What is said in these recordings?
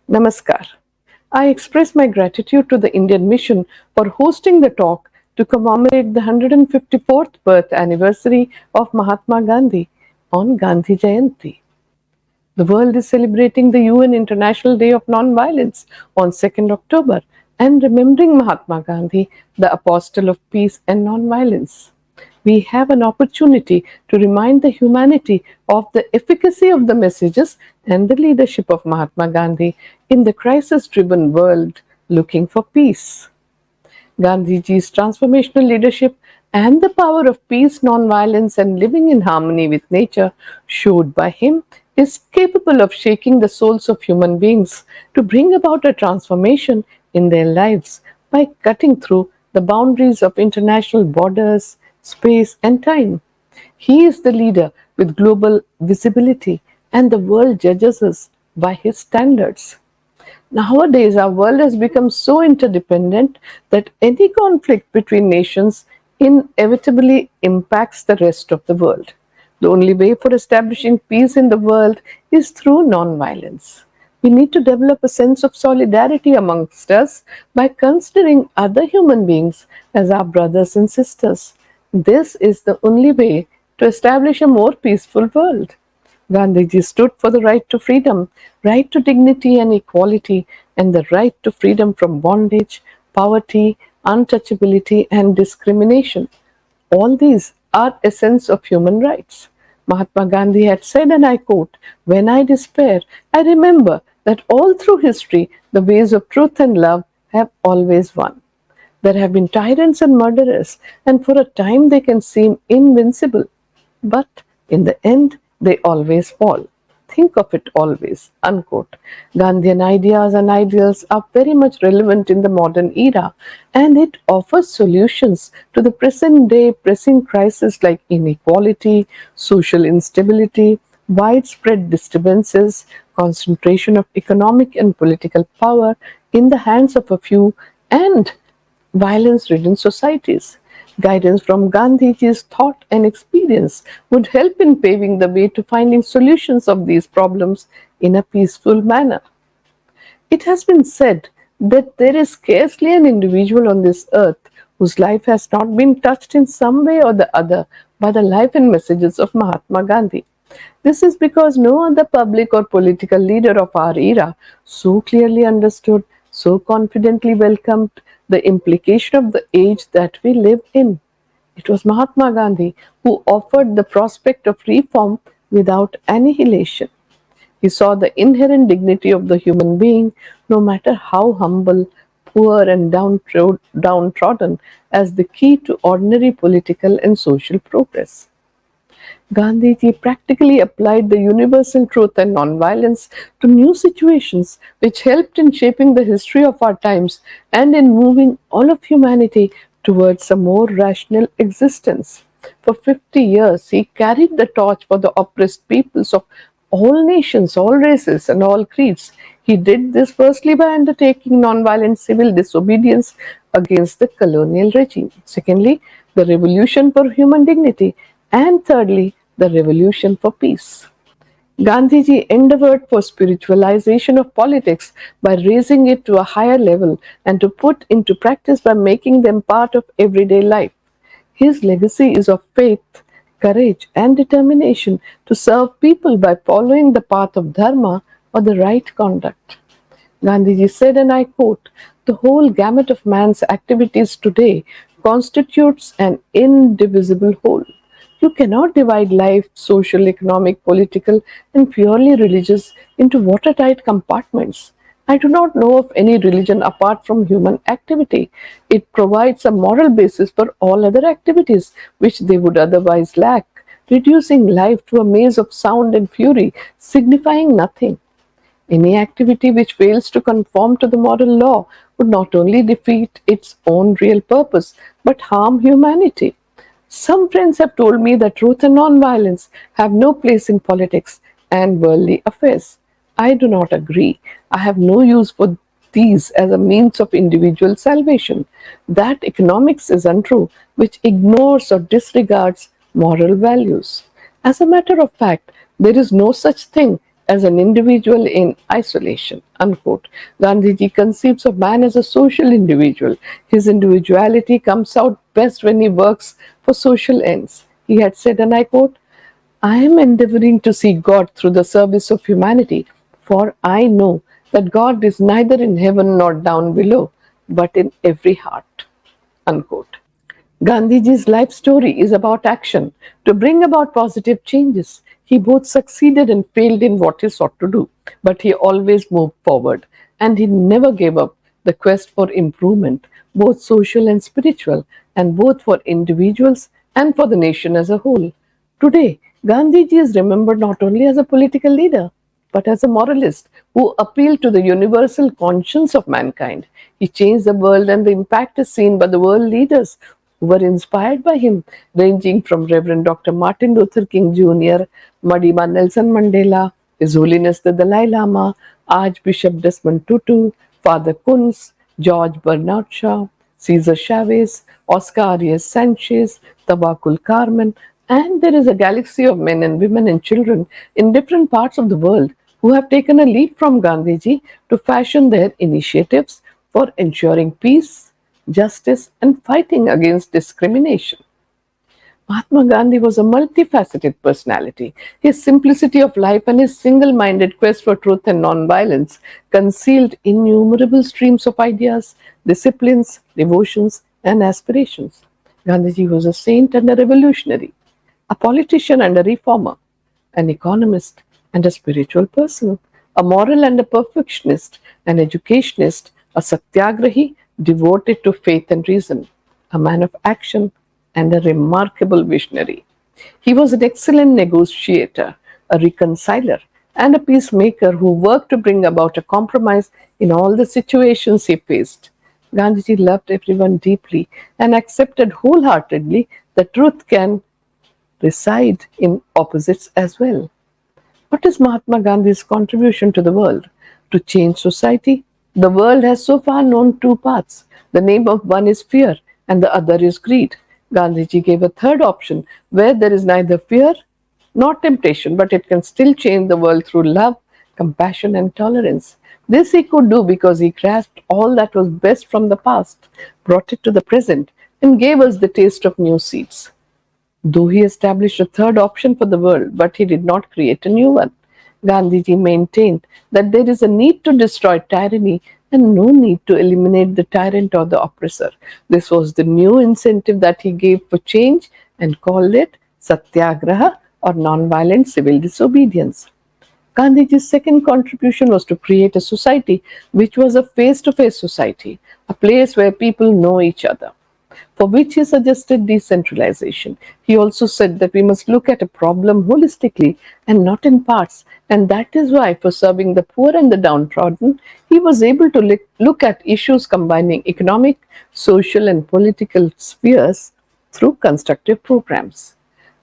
Namaskar. I express my gratitude to the Indian Mission for hosting the talk to commemorate the 154th birth anniversary of Mahatma Gandhi on Gandhi Jayanti. The world is celebrating the UN International Day of Nonviolence on 2nd October and remembering Mahatma Gandhi, the apostle of peace and nonviolence. We have an opportunity to remind the humanity of the efficacy of the messages and the leadership of Mahatma Gandhi in the crisis-driven world looking for peace. Gandhiji's transformational leadership and the power of peace, non-violence, and living in harmony with nature showed by him is capable of shaking the souls of human beings to bring about a transformation in their lives by cutting through the boundaries of international borders, space, and time. He is the leader with global visibility, and the world judges us by his standards. Nowadays, our world has become so interdependent that any conflict between nations inevitably impacts the rest of the world. The only way for establishing peace in the world is through nonviolence. We need to develop a sense of solidarity amongst us by considering other human beings as our brothers and sisters. This is the only way to establish a more peaceful world. Gandhiji stood for the right to freedom, right to dignity and equality, and the right to freedom from bondage, poverty, untouchability, and discrimination. All these are essence of human rights. Mahatma Gandhi had said, and I quote, "When I despair, I remember that all through history the ways of truth and love have always won. There have been tyrants and murderers, and for a time they can seem invincible. But in the end, they always fall. Think of it always." Unquote. Gandhian ideas and ideals are very much relevant in the modern era, and it offers solutions to the present day pressing crises like inequality, social instability, widespread disturbances, concentration of economic and political power in the hands of a few, and violence-ridden societies. Guidance from Gandhiji's thought and experience would help in paving the way to finding solutions of these problems in a peaceful manner. It has been said that there is scarcely an individual on this earth whose life has not been touched in some way or the other by the life and messages of Mahatma Gandhi. This is because no other public or political leader of our era so clearly understood, so confidently welcomed the implication of the age that we live in. It was Mahatma Gandhi who offered the prospect of reform without annihilation. He saw the inherent dignity of the human being, no matter how humble, poor, and downtrodden, as the key to ordinary political and social progress. Gandhiji practically applied the universal truth and nonviolence to new situations, which helped in shaping the history of our times and in moving all of humanity towards a more rational existence. For 50 years, he carried the torch for the oppressed peoples of all nations, all races, and all creeds. He did this firstly by undertaking nonviolent civil disobedience against the colonial regime. Secondly, the revolution for human dignity. And thirdly, the revolution for peace. Gandhiji endeavored for spiritualization of politics by raising it to a higher level and to put into practice by making them part of everyday life. His legacy is of faith, courage, and determination to serve people by following the path of dharma or the right conduct. Gandhiji said, and I quote, "The whole gamut of man's activities today constitutes an indivisible whole. You cannot divide life, social, economic, political, and purely religious into watertight compartments. I do not know of any religion apart from human activity. It provides a moral basis for all other activities which they would otherwise lack, reducing life to a maze of sound and fury, signifying nothing. Any activity which fails to conform to the moral law would not only defeat its own real purpose, but harm humanity. Some friends have told me that truth and nonviolence have no place in politics and worldly affairs. I do not agree. I have no use for these as a means of individual salvation. That economics is untrue, which ignores or disregards moral values. As a matter of fact, there is no such thing as an individual in isolation. Unquote. Gandhiji conceives of man as a social individual. His individuality comes out best when he works for social ends. He had said, and I quote, I am endeavoring to see God through the service of humanity, for I know that God is neither in heaven nor down below, but in every heart. Unquote. Gandhiji's life story is about action to bring about positive changes. He both succeeded and failed in what he sought to do, but he always moved forward and he never gave up the quest for improvement, both social and spiritual, and both for individuals and for the nation as a whole. Today, Gandhiji is remembered not only as a political leader, but as a moralist who appealed to the universal conscience of mankind. He changed the world, and the impact is seen by the world leaders who were inspired by him, ranging from Reverend Dr. Martin Luther King Jr., Madima Nelson Mandela, His Holiness the Dalai Lama, Archbishop Desmond Tutu, Father Kunz, George Bernard Shaw, Cesar Chavez, Oscar Arias Sanchez, Tabakul Carmen, and there is a galaxy of men and women and children in different parts of the world who have taken a leap from Gandhiji to fashion their initiatives for ensuring peace, justice, and fighting against discrimination. Mahatma Gandhi was a multifaceted personality. His simplicity of life and his single minded quest for truth and non-violence concealed innumerable streams of ideas, disciplines, devotions, and aspirations. Gandhiji was a saint and a revolutionary, a politician and a reformer, an economist and a spiritual person, a moral and a perfectionist, an educationist, a satyagrahi devoted to faith and reason, a man of action and a remarkable visionary. He was an excellent negotiator, a reconciler, and a peacemaker who worked to bring about a compromise in all the situations he faced. Gandhiji loved everyone deeply and accepted wholeheartedly that truth can reside in opposites as well. What is Mahatma Gandhi's contribution to the world? To change society? The world has so far known two paths. The name of one is fear and the other is greed. Gandhiji gave a third option where there is neither fear nor temptation, but it can still change the world through love, compassion, and tolerance. This he could do because he grasped all that was best from the past, brought it to the present, and gave us the taste of new seeds. Though he established a third option for the world, but he did not create a new one. Gandhiji maintained that there is a need to destroy tyranny and no need to eliminate the tyrant or the oppressor. This was the new incentive that he gave for change and called it Satyagraha or non-violent civil disobedience. Gandhiji's second contribution was to create a society which was a face-to-face society, a place where people know each other, for which he suggested decentralization. He also said that we must look at a problem holistically and not in parts, and that is why, for serving the poor and the downtrodden, he was able to look at issues combining economic, social, and political spheres through constructive programs.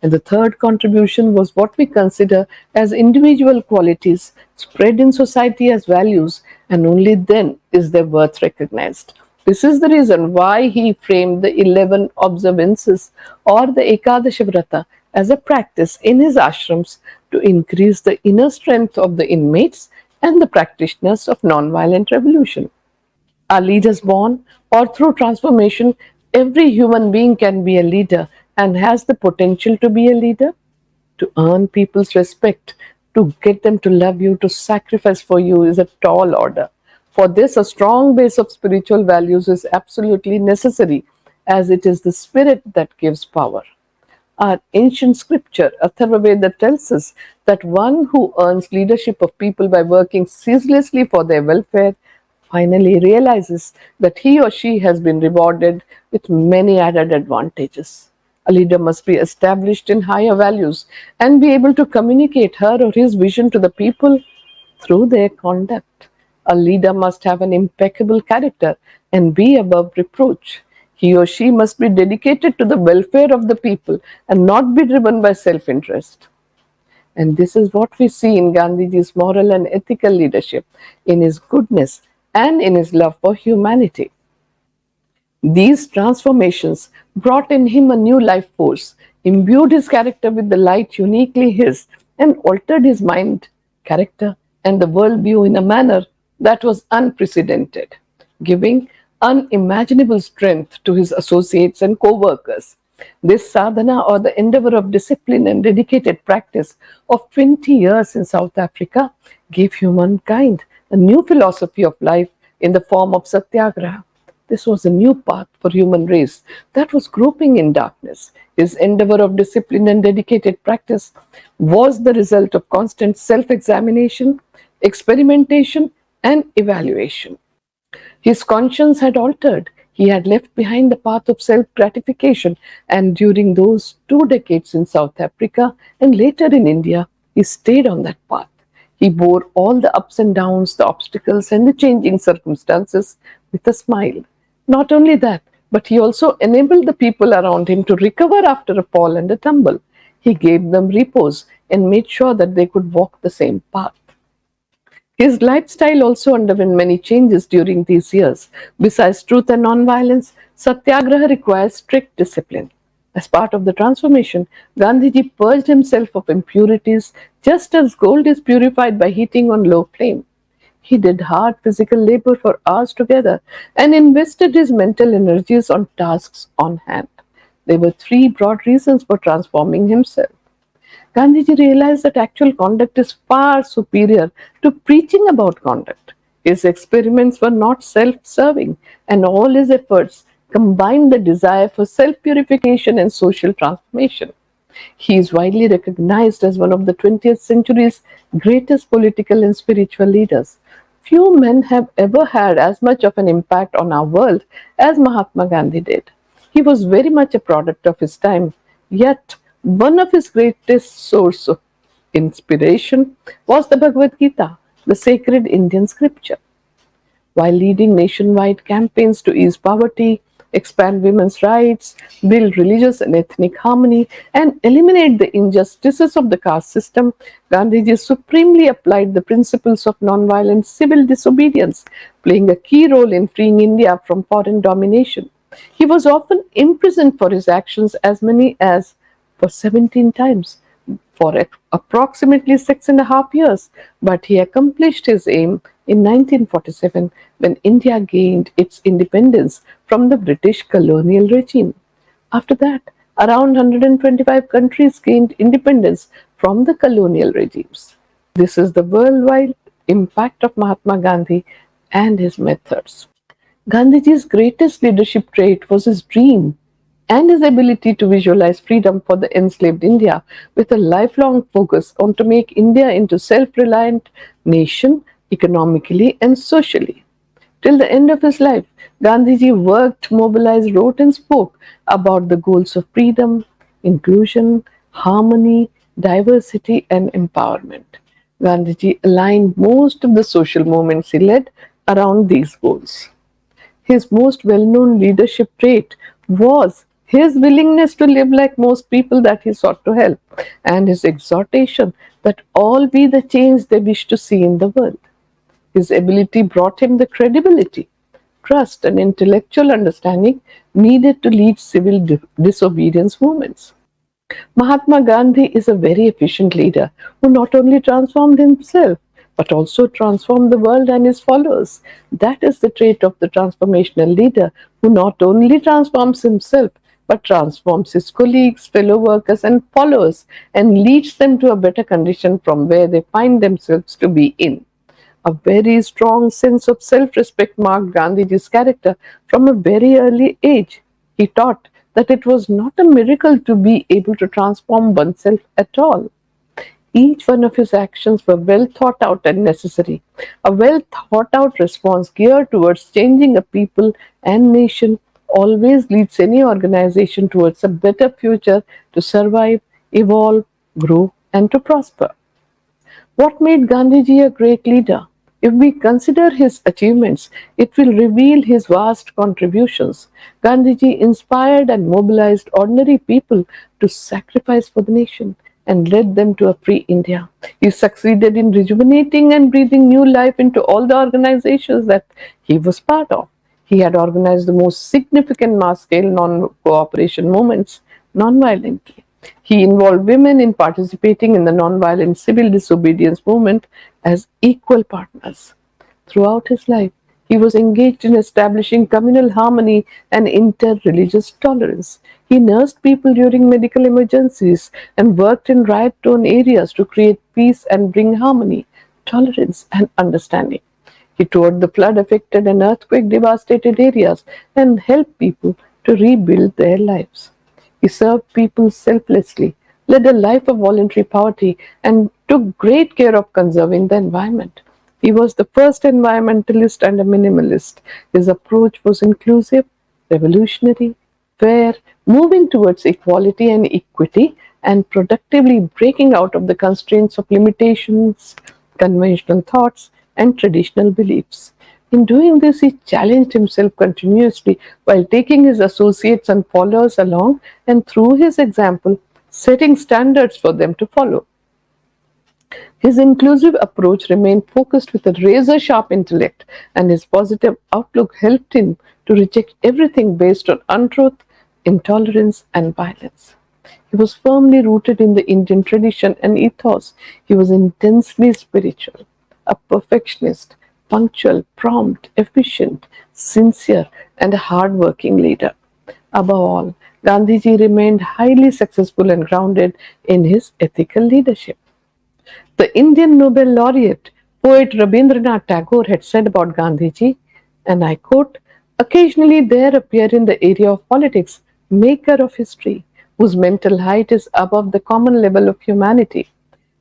And the third contribution was what we consider as individual qualities spread in society as values, and only then is their worth recognized. This is the reason why he framed the 11 observances or the Ekadashi Vrata as a practice in his ashrams to increase the inner strength of the inmates and the practitioners of nonviolent revolution. Are leaders born or through transformation? Every human being can be a leader and has the potential to be a leader, to earn people's respect, to get them to love you, to sacrifice for you is a tall order. For this, a strong base of spiritual values is absolutely necessary, as it is the spirit that gives power. Our ancient scripture, Atharvaveda, tells us that one who earns leadership of people by working ceaselessly for their welfare finally realizes that he or she has been rewarded with many added advantages. A leader must be established in higher values and be able to communicate her or his vision to the people through their conduct. A leader must have an impeccable character and be above reproach. He or she must be dedicated to the welfare of the people and not be driven by self interest. And this is what we see in Gandhiji's moral and ethical leadership, in his goodness and in his love for humanity. These transformations brought in him a new life force, imbued his character with the light uniquely his, and altered his mind character, and the worldview in a manner that was unprecedented, giving unimaginable strength to his associates and co-workers. This sadhana, or the endeavor of discipline and dedicated practice of 20 years in South Africa, gave humankind a new philosophy of life in the form of satyagraha. This was a new path for human race that was groping in darkness. His endeavor of discipline and dedicated practice was the result of constant self-examination, experimentation, and evaluation. His conscience had altered. He had left behind the path of self gratification, and during those 2 decades in South Africa and later in India, he stayed on that path. He bore all the ups and downs, the obstacles, and the changing circumstances with a smile. Not only that, but he also enabled the people around him to recover after a fall and a tumble. He gave them repose and made sure that they could walk the same path. His lifestyle also underwent many changes during these years. Besides truth and non-violence, satyagraha requires strict discipline. As part of the transformation, Gandhiji purged himself of impurities just as gold is purified by heating on low flame. He did hard physical labor for hours together and invested his mental energies on tasks on hand. There were three broad reasons for transforming himself. Gandhiji realized that actual conduct is far superior to preaching about conduct. His experiments were not self-serving, and all his efforts combined the desire for self-purification and social transformation. He is widely recognized as one of the 20th century's greatest political and spiritual leaders. Few men have ever had as much of an impact on our world as Mahatma Gandhi did. He was very much a product of his time, yet one of his greatest sources of inspiration was the Bhagavad Gita, the sacred Indian scripture. While leading nationwide campaigns to ease poverty, expand women's rights, build religious and ethnic harmony, and eliminate the injustices of the caste system, Gandhiji supremely applied the principles of nonviolent civil disobedience, playing a key role in freeing India from foreign domination. He was often imprisoned for his actions as many as for 17 times for approximately 6.5 years, but he accomplished his aim in 1947 when India gained its independence from the British colonial regime. After that, around 125 countries gained independence from the colonial regimes. This is the worldwide impact of Mahatma Gandhi and his methods. Gandhiji's greatest leadership trait was his dream and his ability to visualize freedom for the enslaved India with a lifelong focus on to make India into self-reliant nation economically and socially. Till the end of his life, Gandhiji worked, mobilized, wrote and spoke about the goals of freedom, inclusion, harmony, diversity and empowerment. Gandhiji aligned most of the social movements he led around these goals. His most well-known leadership trait was his willingness to live like most people that he sought to help, and his exhortation that all be the change they wish to see in the world. His ability brought him the credibility, trust, and intellectual understanding needed to lead civil disobedience movements. Mahatma Gandhi is a very efficient leader who not only transformed himself but also transformed the world and his followers. That is the trait of the transformational leader who not only transforms himself but transforms his colleagues, fellow workers, and followers and leads them to a better condition from where they find themselves to be in. A very strong sense of self-respect marked Gandhiji's character from a very early age. He taught that it was not a miracle to be able to transform oneself at all. Each one of his actions were well thought out and necessary. A well thought out response geared towards changing a people and nation always leads any organization towards a better future to survive, evolve, grow, and to prosper. What made Gandhiji a great leader? If we consider his achievements, it will reveal his vast contributions. Gandhiji inspired and mobilized ordinary people to sacrifice for the nation and led them to a free India. He succeeded in rejuvenating and breathing new life into all the organizations that he was part of. He had organized the most significant mass-scale non-cooperation movements non-violently. He involved women in participating in the nonviolent civil disobedience movement as equal partners. Throughout his life, he was engaged in establishing communal harmony and inter-religious tolerance. He nursed people during medical emergencies and worked in riot-torn areas to create peace and bring harmony, tolerance, and understanding. He toured the flood-affected and earthquake-devastated areas and helped people to rebuild their lives. He served people selflessly, led a life of voluntary poverty, and took great care of conserving the environment. He was the first environmentalist and a minimalist. His approach was inclusive, revolutionary, fair, moving towards equality and equity, and productively breaking out of the constraints of limitations, conventional thoughts, and traditional beliefs. In doing this, he challenged himself continuously while taking his associates and followers along and, through his example, setting standards for them to follow. His inclusive approach remained focused with a razor sharp intellect, and his positive outlook helped him to reject everything based on untruth, intolerance, and violence. He was firmly rooted in the Indian tradition and ethos. He was intensely spiritual, a perfectionist, punctual, prompt, efficient, sincere, and a hard-working leader. Above all, Gandhiji remained highly successful and grounded in his ethical leadership. The Indian Nobel laureate, poet Rabindranath Tagore had said about Gandhiji, and I quote, "Occasionally there appear in the area of politics maker of history, whose mental height is above the common level of humanity.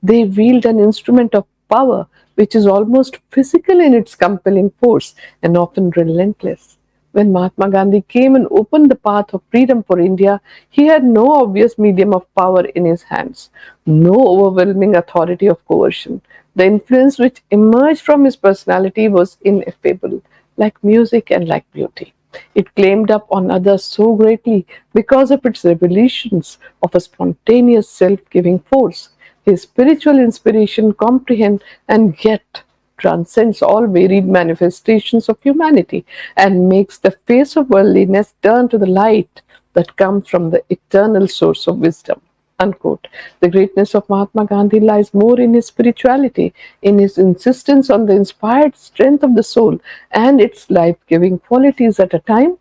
They wield an instrument of power which is almost physical in its compelling force and often relentless. When Mahatma Gandhi came and opened the path of freedom for India, he had no obvious medium of power in his hands, no overwhelming authority of coercion. The influence which emerged from his personality was ineffable, like music and like beauty. It claimed up on others so greatly because of its revelations of a spontaneous self-giving force. His spiritual inspiration comprehends and yet transcends all varied manifestations of humanity and makes the face of worldliness turn to the light that comes from the eternal source of wisdom." Unquote. The greatness of Mahatma Gandhi lies more in his spirituality, in his insistence on the inspired strength of the soul and its life-giving qualities at a time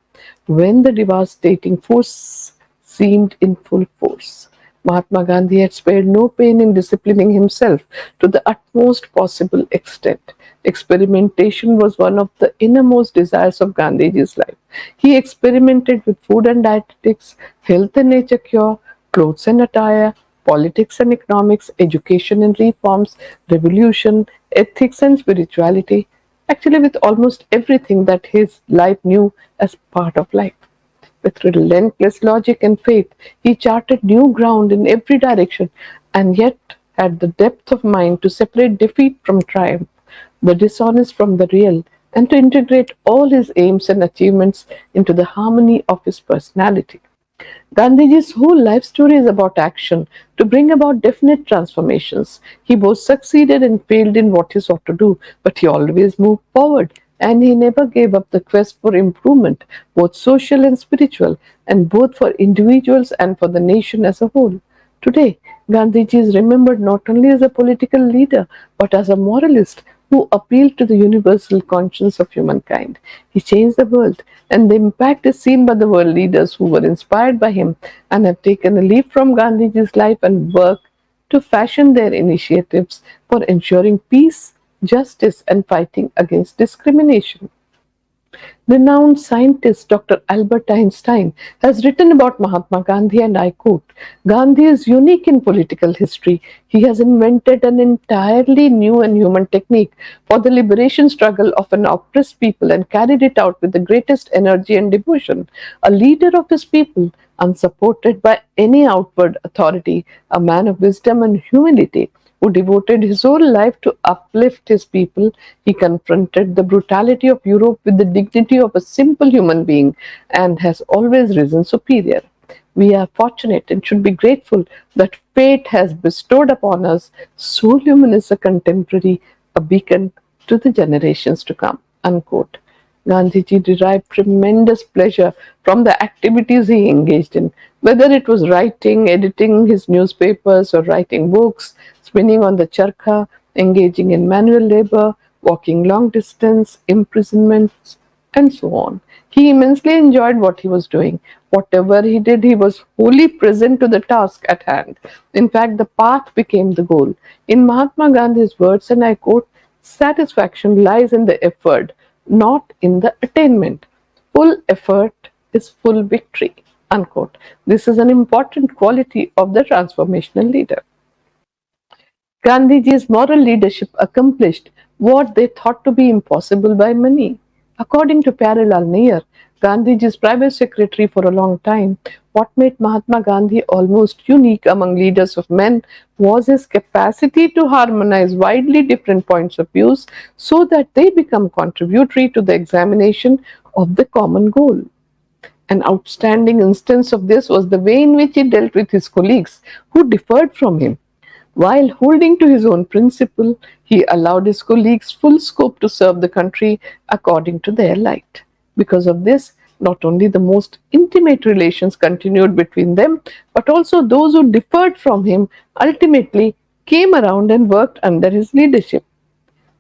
when the devastating force seemed in full force. Mahatma Gandhi had spared no pain in disciplining himself to the utmost possible extent. Experimentation was one of the innermost desires of Gandhiji's life. He experimented with food and dietetics, health and nature cure, clothes and attire, politics and economics, education and reforms, revolution, ethics and spirituality, actually with almost everything that his life knew as part of life. With relentless logic and faith, he charted new ground in every direction and yet had the depth of mind to separate defeat from triumph, the dishonest from the real, and to integrate all his aims and achievements into the harmony of his personality. Gandhiji's whole life story is about action to bring about definite transformations. He both succeeded and failed in what he sought to do, but he always moved forward and he never gave up the quest for improvement, both social and spiritual, and both for individuals and for the nation as a whole. Today, Gandhiji is remembered not only as a political leader but as a moralist who appealed to the universal conscience of humankind. He changed the world, and the impact is seen by the world leaders who were inspired by him and have taken a leaf from Gandhiji's life and work to fashion their initiatives for ensuring peace, justice, and fighting against discrimination. Renowned scientist Dr. Albert Einstein has written about Mahatma Gandhi, and I quote, "Gandhi is unique in political history. He has invented an entirely new and human technique for the liberation struggle of an oppressed people and carried it out with the greatest energy and devotion. A leader of his people, unsupported by any outward authority, a man of wisdom and humility, who devoted his whole life to uplift his people. He confronted the brutality of Europe with the dignity of a simple human being and has always risen superior. We are fortunate and should be grateful that fate has bestowed upon us so luminous a contemporary, a beacon to the generations to come." Unquote. Gandhiji derived tremendous pleasure from the activities he engaged in, whether it was writing, editing his newspapers, or writing books, spinning on the charkha, engaging in manual labor, walking long distance, imprisonments, and so on. He immensely enjoyed what he was doing. Whatever he did, he was wholly present to the task at hand. In fact, the path became the goal. In Mahatma Gandhi's words, and I quote, satisfaction lies in the effort, not in the attainment. Full effort is full victory. Unquote. This is an important quality of the transformational leader. Gandhiji's moral leadership accomplished what they thought to be impossible by many. According to Pyarelal Nair, Gandhiji's private secretary for a long time, what made Mahatma Gandhi almost unique among leaders of men was his capacity to harmonize widely different points of view so that they become contributory to the examination of the common goal. An outstanding instance of this was the way in which he dealt with his colleagues who differed from him. While holding to his own principle, he allowed his colleagues full scope to serve the country according to their light. Because of this, not only the most intimate relations continued between them, but also those who differed from him ultimately came around and worked under his leadership.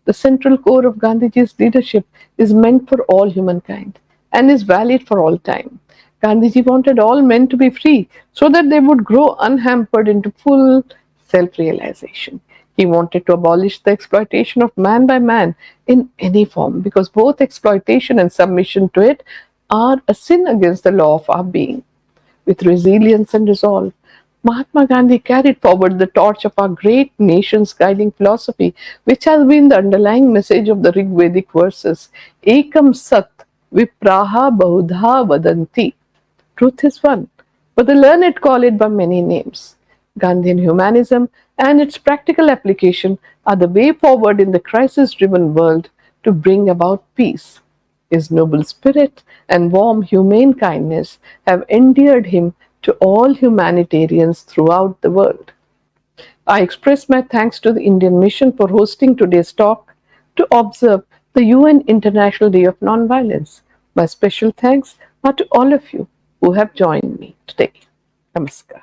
The central core of Gandhiji's leadership is meant for all humankind and is valid for all time. Gandhiji wanted all men to be free so that they would grow unhampered into full self-realization. He wanted to abolish the exploitation of man by man in any form because both exploitation and submission to it are a sin against the law of our being. With resilience and resolve, Mahatma Gandhi carried forward the torch of our great nation's guiding philosophy, which has been the underlying message of the Rig-Vedic verses. Ekam Sat Vipraha Bahudha Vadanti. Truth is one, but the learned call it by many names. Gandhian humanism and its practical application are the way forward in the crisis-driven world to bring about peace. His noble spirit and warm humane kindness have endeared him to all humanitarians throughout the world. I express my thanks to the Indian Mission for hosting today's talk to observe the UN International Day of Nonviolence. My special thanks are to all of you who have joined me today. Namaskar.